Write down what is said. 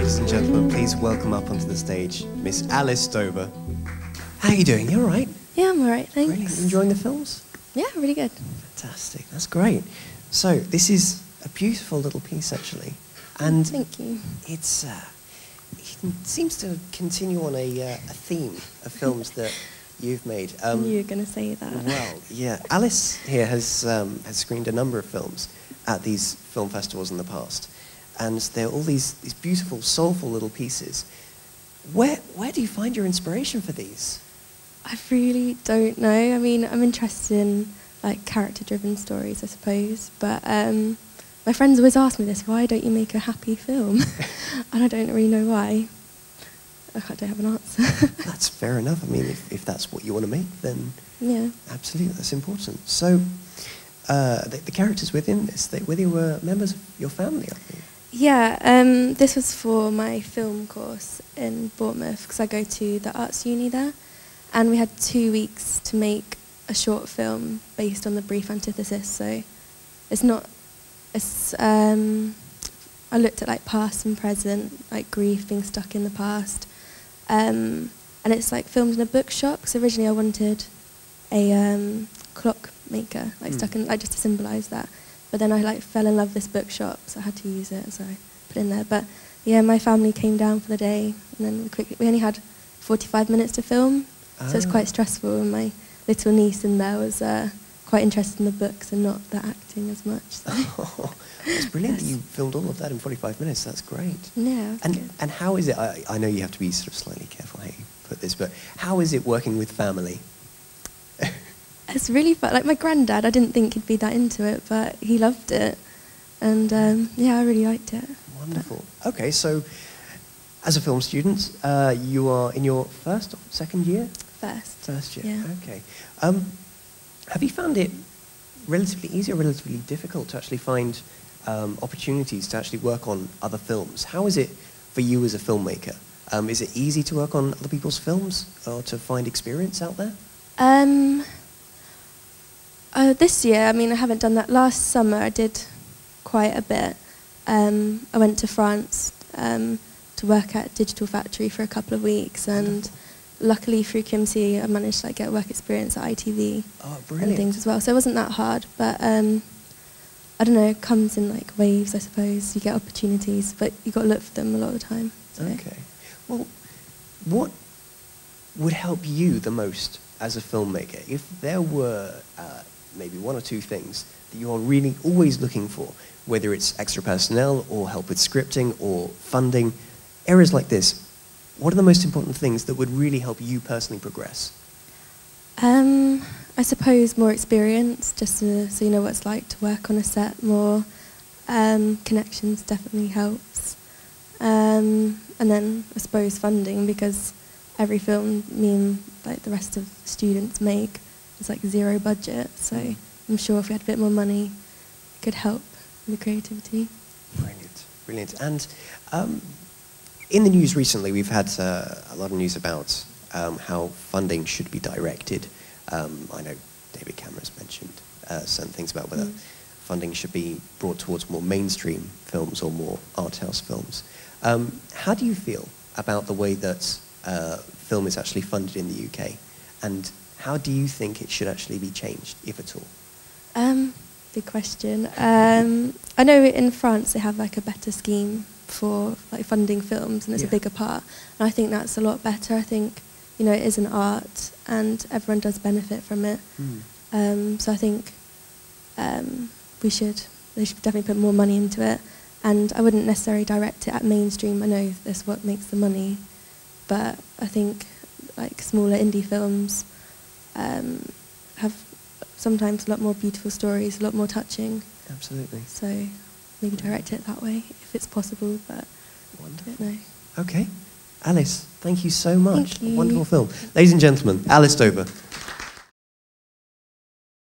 Ladies and gentlemen, please welcome up onto the stage Miss Alice Stover. How are you doing? You all right? Yeah, I'm all right, thanks. Brilliant. Enjoying the films? Yeah, really good. Fantastic. That's great. So this is a beautiful little piece, actually, and thank you. It's it seems to continue on a theme of films that you've made. I knew you were going to say that. Well, yeah. Alice here has screened a number of films at these film festivals in the past, and they're all these beautiful, soulful little pieces. Where do you find your inspiration for these? I really don't know. I mean, I'm interested in like character-driven stories, I suppose. But my friends always ask me this: why don't you make a happy film? And I don't really know why. I don't have an answer. That's fair enough. I mean, if that's what you want to make, then yeah, absolutely, that's important. So, the characters within this, they were members of your family, I think. Yeah, this was for my film course in Bournemouth because I go to the arts uni there, and we had 2 weeks to make a short film based on the brief Antithesis. So it's not. It's I looked at like past and present, like grief, being stuck in the past, and it's like filmed in a bookshop. Because originally I wanted a clockmaker, like stuck in, like just to symbolise that. But then I like fell in love with this bookshop, so I had to use it, so I put it in there. But yeah, my family came down for the day, and then we only had 45 minutes to film, so it's quite stressful. And my little niece in there was quite interested in the books and not the acting as much. So. Oh, it's brilliant Yes. that you filmed all of that in 45 minutes. That's great. Yeah, that's good. And how is it? I know you have to be sort of slightly careful how you put this, but how is it working with family? It's really fun. Like my granddad, I didn't think he'd be that into it, but he loved it, and yeah, I really liked it. Wonderful. Okay, so as a film student, you are in your first or second year? First year. Yeah. Okay. Have you found it relatively easy or relatively difficult to actually find opportunities to actually work on other films? How is it for you as a filmmaker? Is it easy to work on other people's films or to find experience out there? This year, I mean, I haven't done that. Last summer, I did quite a bit. I went to France to work at Digital Factory for a couple of weeks, and luckily through QMC, I managed to like, get work experience at ITV and things as well. So it wasn't that hard, but I don't know, it comes in like waves, I suppose. You get opportunities, but you got to look for them a lot of the time. So. Okay. Well, what would help you the most as a filmmaker if there were maybe one or two things that you're really always looking for, whether it's extra personnel or help with scripting or funding, areas like this? What are the most important things that would really help you personally progress? I suppose more experience, just so you know what it's like to work on a set more. Connections definitely helps. And then I suppose funding, because every film me and like the rest of the students make is like zero budget, so I'm sure if we had a bit more money, it could help with the creativity. Brilliant, brilliant. And in the news recently, we've had a lot of news about how funding should be directed. I know David Cameron's mentioned certain things about whether funding should be brought towards more mainstream films or more art house films. How do you feel about the way that film is actually funded in the UK, and how do you think it should actually be changed, if at all? Big question. I know in France they have like a better scheme for like funding films, and it's a bigger part. And I think that's a lot better. I think, you know, it is an art, and everyone does benefit from it. So I think they should definitely put more money into it. And I wouldn't necessarily direct it at mainstream. I know that's what makes the money, but I think like smaller indie films have sometimes a lot more beautiful stories, a lot more touching. Absolutely. So maybe direct it that way if it's possible, but wonderful. I don't know. Okay. Alice, thank you so much. Thank you. Wonderful film. Ladies and gentlemen, Alice Stover.